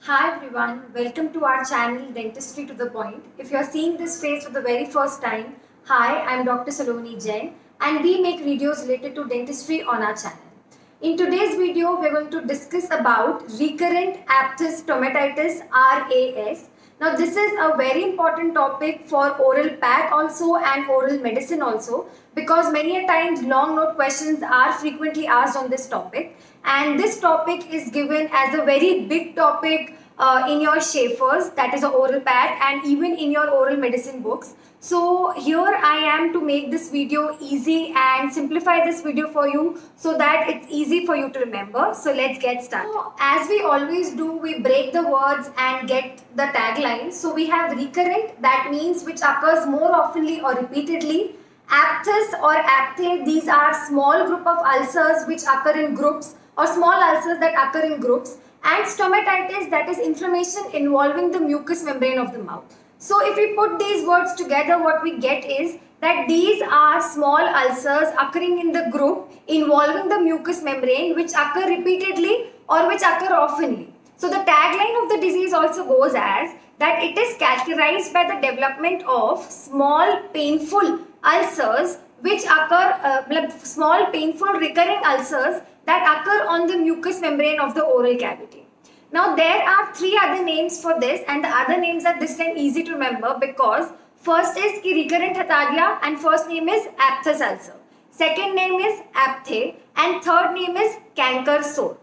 Hi everyone, welcome to our channel Dentistry to the Point. If you are seeing this face for the very first time, hi, I am Dr. Saloni Jain and we make videos related to dentistry on our channel. In today's video, we are going to discuss about recurrent aphthous stomatitis RAS. Now this is a very important topic for oral path also and oral medicine also, because many a times long note questions are frequently asked on this topic, and this topic is given as a very big topic in your Schaefer's, that is a oral path, and even in your oral medicine books. So here I am to make this video easy and simplify this video for you so that it's easy for you to remember. So let's get started. So, as we always do, we break the words and get the tagline. So we have recurrent, that means which occurs more oftenly or repeatedly. Aphthous or aphthe, these are small group of ulcers which occur in groups, or small ulcers that occur in groups. And stomatitis, that is inflammation involving the mucous membrane of the mouth. So if we put these words together, what we get is that these are small ulcers occurring in the group involving the mucous membrane, which occur repeatedly or which occur oftenly. So the tagline of the disease also goes as that it is characterized by the development of small painful ulcers which occur, small painful recurring ulcers that occur on the mucous membrane of the oral cavity. Now there are three other names for this, and the other names are this time easy to remember because first is recurrent hata diya and first name is aphthous ulcer. Second name is aphthe and third name is canker sore.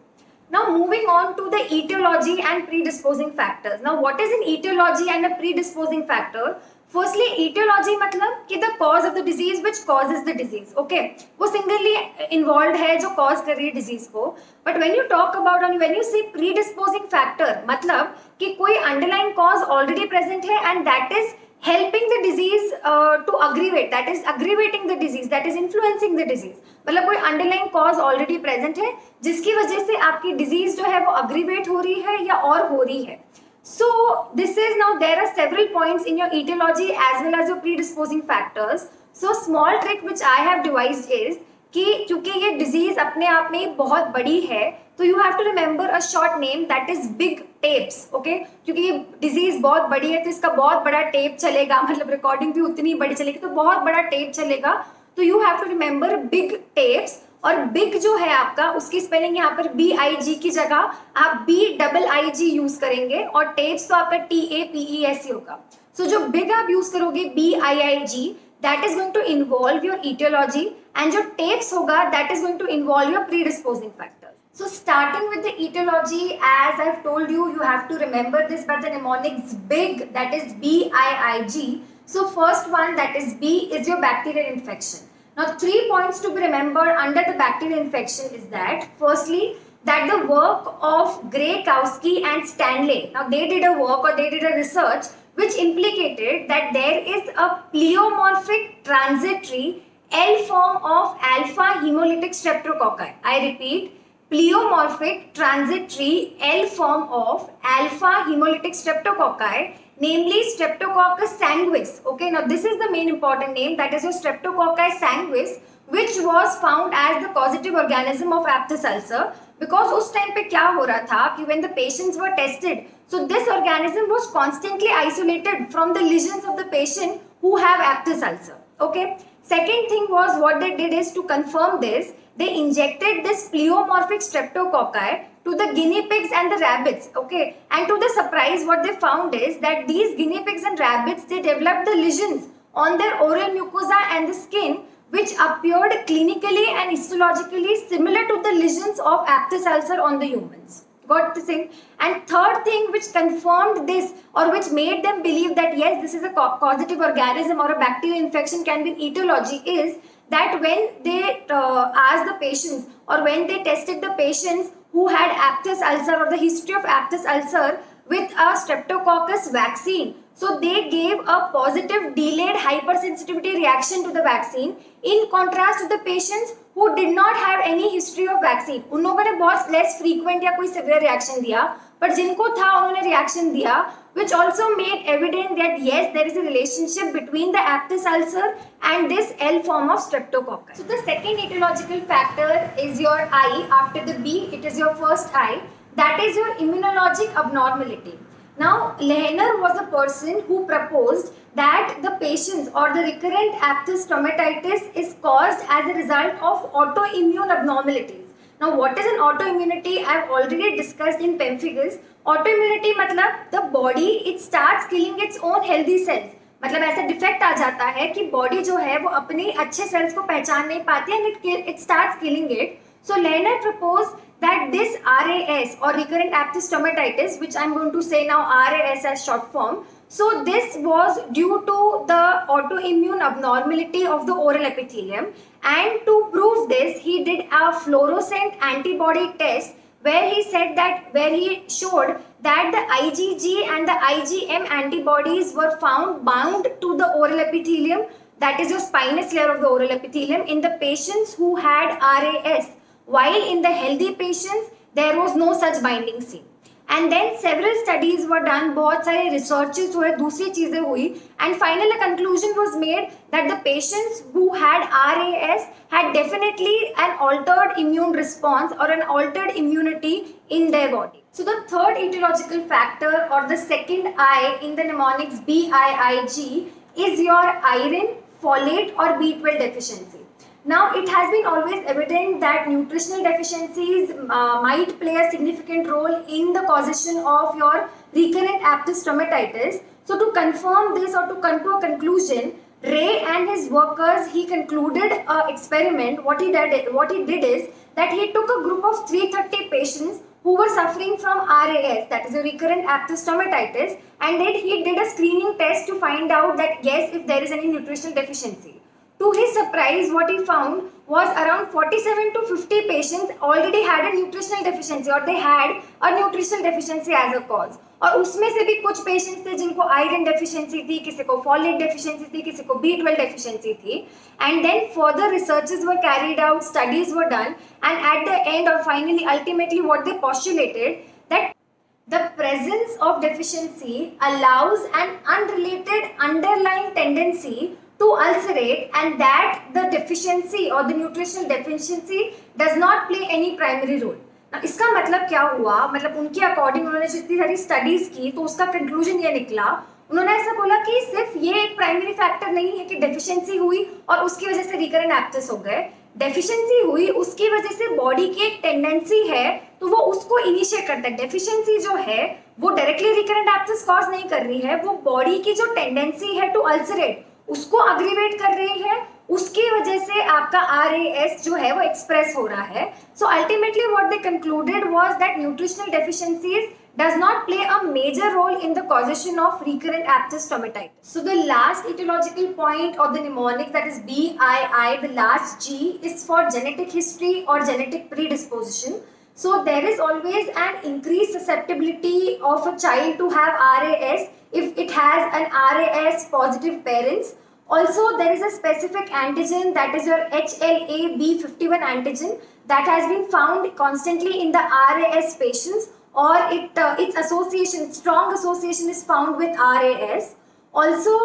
Now moving on to the etiology and predisposing factors. Now what is an etiology and a predisposing factor? Firstly, etiology मतलब कि the cause of the disease which causes the disease, okay? वो singly involved है जो cause कर रही है disease को. But when you talk about and when you say predisposing factor, मतलब कि कोई underlying cause already present है and that is helping the disease to aggravate, that is aggravating the disease, that is influencing the disease. मतलब कोई underlying cause already present है जिसकी वजह से आपकी disease जो है वो aggravate हो रही है या और हो रही है. So this is, now there are several points in your etiology as well as your predisposing factors. So small trick which I have devised is कि क्योंकि ये disease अपने आप में बहुत बड़ी है, तो you have to remember a short name that is big tapes, okay? क्योंकि ये disease बहुत बड़ी है तो इसका बहुत बड़ा tape चलेगा, मतलब recording भी उतनी बड़ी चलेगी तो बहुत बड़ा tape चलेगा, तो you have to remember big tapes. और बिग जो है आपका उसकी स्पेलिंग यहाँ पर BIG की जगह आप BIIG यूज करेंगे और टेप्स तो आपका TAPES होगा. सो जो बिग आप यूज करोगे BIIG, that is going to involve your etiology, and जो टेप्स होगा that is going to involve your predisposing factors. So starting with the etiology, as I've told you, you have to remember this by the mnemonics big, that is BIIG. So first one, that is B, is your bacterial infection. Now 3 points to be remembered under the bacterial infection is that firstly that the work of Gray-Kowski and Stanley, now they did a work or they did a research which implicated that there is a pleomorphic transitory L form of alpha hemolytic streptococci. I repeat, pleomorphic transitory L form of alpha hemolytic streptococci, namely Streptococcus sanguis. Okay, now this is the main important name, that is your Streptococcus sanguis, which was found as the causative organism of aphthous ulcer. Because उस time पे क्या हो रहा था कि when the patients were tested, so this organism was constantly isolated from the lesions of the patient who have aphthous ulcer. Okay. Second thing was, what they did is to confirm this, they injected this pleomorphic streptococci to the guinea pigs and the rabbits, okay, and to the surprise what they found is that these guinea pigs and rabbits, they developed the lesions on their oral mucosa and the skin which appeared clinically and histologically similar to the lesions of aphthous ulcer on the humans. Got the thing? And third thing which confirmed this or which made them believe that yes, this is a causative organism or a bacterial infection can be an etiology is that when they asked the patients or when they tested the patients who had aphthous ulcer or the history of aphthous ulcer with a streptococcus vaccine, so they gave a positive delayed hypersensitivity reaction to the vaccine in contrast to the patients who did not have any history of vaccine. उन लोगों ने बहुत less frequent या कोई severe reaction दिया, but जिनको था उन्होंने रिएक्शन दिया, which also made evident that yes, there is a relationship between the aphthous ulcer and this L form of streptococcus. So the second etiological factor is your I. After the B, it is your first I. That is your immunologic abnormality. Now, Lehner was a person who proposed that the patients or the recurrent aphthous stomatitis is caused as a result of autoimmune abnormalities. Now, what is an autoimmunity? I have already discussed in pemphigus. Autoimmunity मतलब the body it starts killing its own healthy cells. मतलब ऐसा defect आ जाता है कि body जो है वो अपने अच्छे सेल्स को पहचान नहीं पाती है and it starts killing it. So Lehner proposed that this RAS or recurrent aphthous stomatitis, which I am going to say now RAS as short form, so this was due to the autoimmune abnormality of the oral epithelium, and to prove this he did a fluorescent antibody test where he showed that the IgG and the IgM antibodies were found bound to the oral epithelium, that is your spinous layer of the oral epithelium, in the patients who had RAS, while in the healthy patients there was no such binding seen. And then several studies were done, बहुत सारे researches हुए, दूसरी चीजें हुई, and finally a conclusion was made that the patients who had RAS had definitely an altered immune response or an altered immunity in their body. So the third etiological factor or the second I in the mnemonics BIIG is your iron, folate or B12 deficiency. Now, it has been always evident that nutritional deficiencies might play a significant role in the causation of your recurrent aphthous stomatitis. So, to confirm this or to come to a conclusion, Ray and his workers, he concluded an experiment. What he did is that he took a group of 330 patients who were suffering from RAS, that is a recurrent aphthous stomatitis, and then he did a screening test to find out that yes, if there is any nutritional deficiency. To his surprise, what he found was around 47 to 50 patients already had a nutritional deficiency or they had a nutritional deficiency as a cause. और उसमें से भी कुछ patients थे जिनको iron deficiency थी, किसी को फॉलेट डेफिशिएंसी थी, किसी को B12 डेफिशिएंसी थी. And then further researches were carried out, studies were done, and at the end or finally ultimately what they postulated that the presence of deficiency allows an unrelated underlying tendency to ulcerate, and that the deficiency or the nutritional deficiency does not play any primary role. Now, इसका मतलब क्या हुआ? मतलब उनके according उन्होंने जितनी सारी studies की तो उसका कंक्लूजन ये निकला, उन्होंने ऐसा बोला कि सिर्फ ये एक प्राइमरी फैक्टर नहीं है कि डेफिशिएंसी हुई और उसकी वजह से रिकरेंट एप्थस हो गए. डेफिशिएंसी हुई उसकी वजह से बॉडी की एक टेंडेंसी है तो वो उसको इनिशिएट करता है. डेफिशिएंसी जो है वो डायरेक्टली रिकरेंट एप्थस कॉज नहीं कर रही है, वो बॉडी की जो टेंडेंसी है टू अल्सरेट उसको अग्रीवेट कर रही है, उसकी वजह से आपका RAS जो है वो एक्सप्रेस हो रहा है. So ultimately what they concluded was that nutritional deficiencies does not play a major role in the causation of recurrent aphthous stomatitis. So the last etiological point of the mnemonic, that is BII, the last G, is for genetic history or genetic predisposition. So there is always an increased susceptibility of a child to have RAS if it has an RAS positive parents. Also, there is a specific antigen, that is your HLA-B51 antigen, that has been found constantly in the RAS patients, or its association, strong association is found with RAS. Also,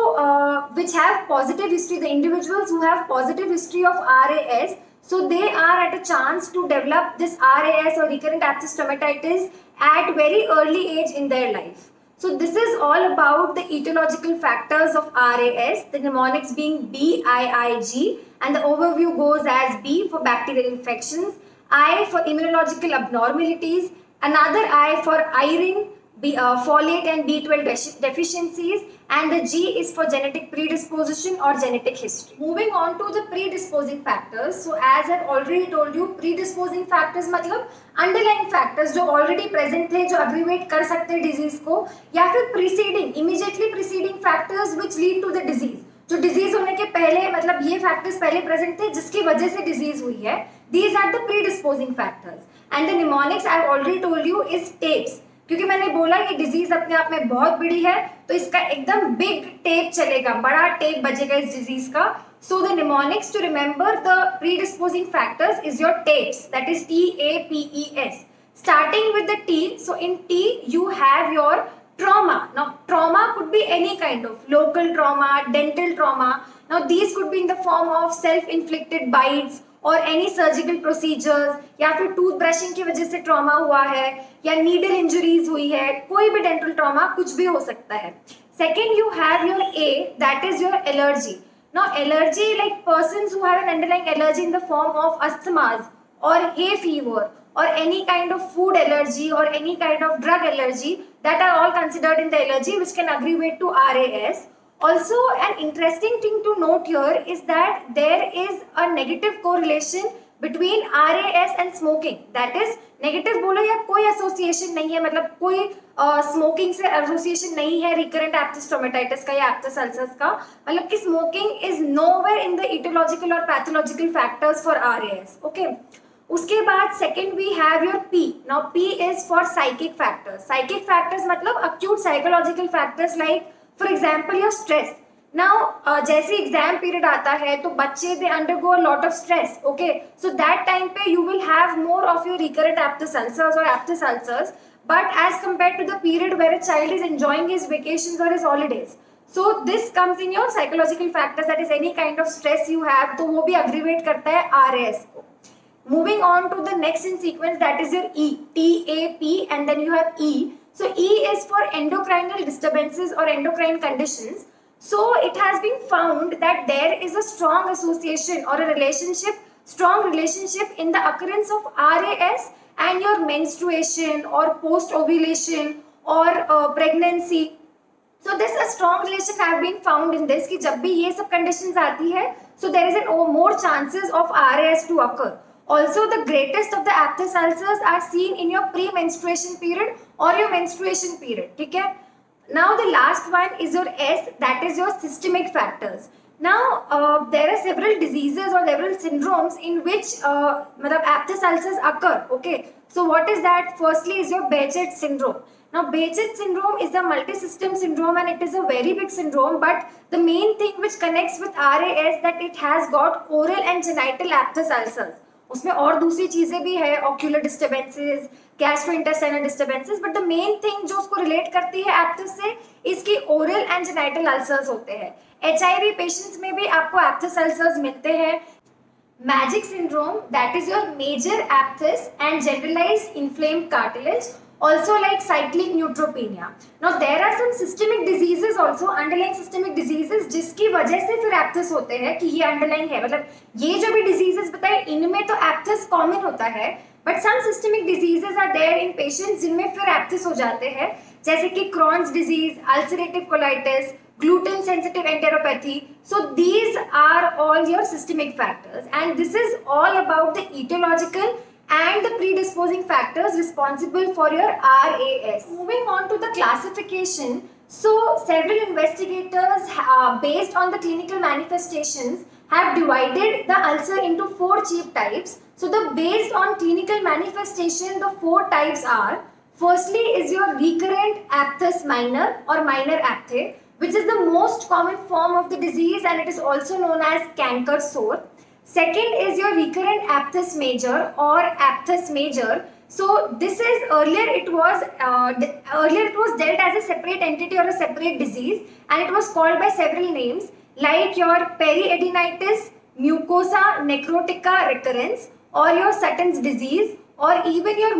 which have positive history, the individuals who have positive history of RAS, so they are at a chance to develop this RAS or recurrent aphthous stomatitis at very early age in their life. So this is all about the etiological factors of RAS, the mnemonics being BIIG, and the overview goes as B for bacterial infections, I for immunological abnormalities, another I for iron, folate and B12 deficiencies, and the G is for genetic predisposition or genetic history. Moving on to the predisposing factors. So as I've already told you, predisposing factors मतलब underlying factors जो already present थे, जो aggravate कर सकते हैं disease को, या फिर preceding, immediately preceding factors which lead to the disease. जो डिजीज होने के पहले मतलब ये फैक्टर्स पहले प्रेजेंट थे जिसकी वजह से डिजीज हुई है, these are the predisposing factors. And the mnemonics I have already told you is TAPES, क्योंकि मैंने बोला ये डिजीज अपने आप में बहुत बड़ी है तो इसका एकदम बिग टेप चलेगा, बड़ा टेप बजेगा इस डिजीज का. So the mnemonics to remember the predisposing factors is your TAPES, that is TAPES. Starting with the T, so in T you have your trauma. Now trauma could be any kind of local trauma, dental trauma. Now these could be in the form of self-inflicted bites और any surgical procedures, या फिर tooth brushing की वजह से trauma हुआ है, या needle injuries हुई है, कोई भी डेंटल ट्रॉमा कुछ भी हो सकता है. Second you have your A, that is your allergy. Now allergy, like persons who have an underlying allergy in the form of asthmas or hay fever or any kind of food allergy or any kind of drug allergy, that are all considered in the allergy, which can aggravate to RAS. Also, an interesting thing to note here is that there is a negative correlation between RAS and smoking. That is, negative बोलो या कोई association नहीं है, मतलब कोई smoking से association नहीं है रिकरेंट एप्थस स्टोमेटाइटिस का या एप्थस अल्सर्स का. मतलब कि smoking is nowhere in the aetiological और pathological factors for RAS. Okay, उसके बाद second we have your P. Now P is for psychic factors. Psychic factors मतलब acute psychological factors, like for example your stress. Now जैसे exam period आता है तो बच्चे they undergo a lot of stress. Okay, so that time पे you will have more of your recurrent aphthous ulcers और एप्थस ulcers, but as compared to the period where a child is enjoying his vacations or his holidays. So this comes in your psychological factors, that is any kind of stress you have, तो वो भी aggravate करता है RAS को. Moving on to the next in sequence, that is your E, TAP, and then you have E. So E is for endocrinal disturbances or endocrine conditions. So it has been found that there is a strong association or a strong relationship in the occurrence of RAS and your menstruation or post ovulation or pregnancy. So this a strong relation have been found in this कि जब भी ये सब conditions आती है, so there is an more chances of RAS to occur. Also, the greatest of the aphthous ulcers are seen in your pre-menstruation period or your menstruation period. ठीक है? Now the last one is your S, that is your systemic factors. Now there are several diseases or several syndromes in which aphthous ulcers occur. Okay, so what is that? Firstly is your Behcet syndrome. Now Behcet syndrome is a multi-system syndrome and it is a very big syndrome, but the main thing which connects with RAS that it has got oral and genital aphthous ulcers. उसमें और दूसरी चीजें भी है, ocular disturbances, gastrointestinal disturbances, but the main thing जो उसको relate करती है एप्थस से, इसकी oral and genital ulcers होते हैं. HIV पेशेंट्स में भी आपको एप्थस अल्सर्स मिलते हैं. MAGIC syndrome, that is your major aphthous and generalised inflamed cartilage, also like cyclic neutropenia. Now there are some systemic diseases also, underlying systemic diseases, जिसकी वजह से फिर एप्थस होते हैं कि ये underlying है. मतलब ये जो भी diseases बताए इनमें तो एप्थस कॉमन होता है, but some systemic diseases are there in patients जिनमें फिर एप्थस हो जाते हैं, जैसे कि Crohn's disease, ulcerative colitis, gluten sensitive enteropathy. So these are all your systemic factors, and this is all about the etiological and the predisposing factors responsible for your RAS. Moving on to the classification, so several investigators based on the clinical manifestations have divided the ulcer into 4 chief types. So the based on clinical manifestation, the 4 types are, firstly is your recurrent aphthous minor or minor aphthe, which is the most common form of the disease and it is also known as canker sore. Second is your recurrent aphthous major or aphthous major. So this is earlier it was dealt as a separate entity or a separate disease, and it was called by several names like your periadenitis, mucosa necrotica recurrence, or your Sutton's disease, or even your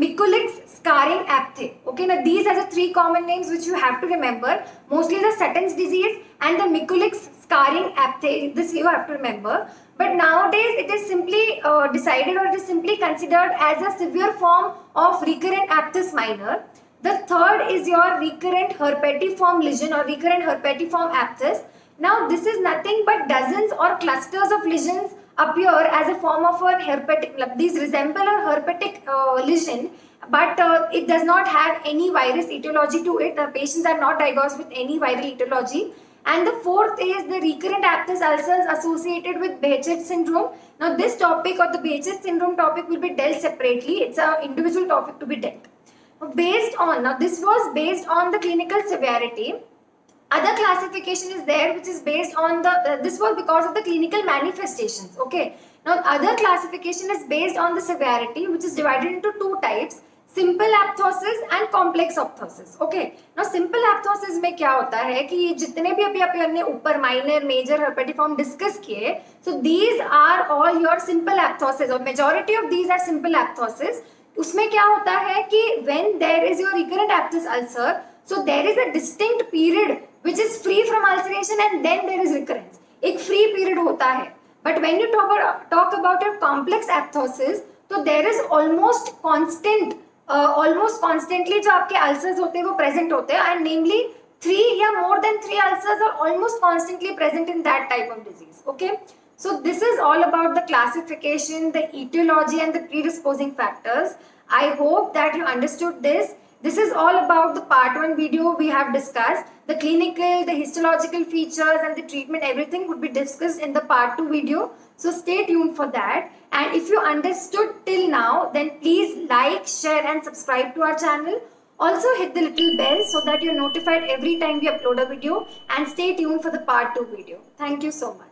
Mikulicz scarring aphthe. Okay, now these are the 3 common names which you have to remember. Mostly the Sutton's disease and the Mikulicz scarring aphthe, this you have to remember. But nowadays it is simply decided, or it is simply considered as a severe form of recurrent aphthous minor. The third is your recurrent herpetiform lesion or recurrent herpetiform aphthous. Now this is nothing but dozens or clusters of lesions appear as a form of a herpetic, these resemble a herpetic lesion, but it does not have any virus etiology to it. The patients are not diagnosed with any viral etiology. And the fourth is the recurrent aphthous ulcers associated with Behcet syndrome. Now this topic or the Behcet syndrome topic will be dealt separately. It's an individual topic to be dealt. Now this was based on the clinical severity. Other classification is there which is based on the, this was because of the clinical manifestations. Okay, Now, other classification is based on the severity, which is divided into two types. Simple aphthosis and complex aphthosis. Okay, now simple aphthosis में क्या होता है कि ये जितने भी अभी हमने ऊपर माइनर, मेजर, हेपेटिफॉर्म डिस्कस किए, so these are all your simple aphthosis और majority of these are simple aphthosis. उसमें क्या होता है कि when there is your recurrent aphthous ulcer, so there is a distinct period which is free from ulceration and then there is recurrence. एक free period होता है. But when you talk about your complex aphthosis, तो there is almost constantly जो आपके ulcers होते हैं वो present होते हैं, एंड नेमली 3 या more than 3 ulcers are almost constantly present in that type of disease. Okay, so this is all about the classification, the etiology and the predisposing factors. I hope that you understood this. This is all about the part 1 video we have discussed. The clinical, the histological features and the treatment, everything would be discussed in the part 2 video. So stay tuned for that. And if you understood till now, then please like, share and subscribe to our channel. Also hit the little bell so that you're notified every time we upload a video, and stay tuned for the part 2 video. Thank you so much.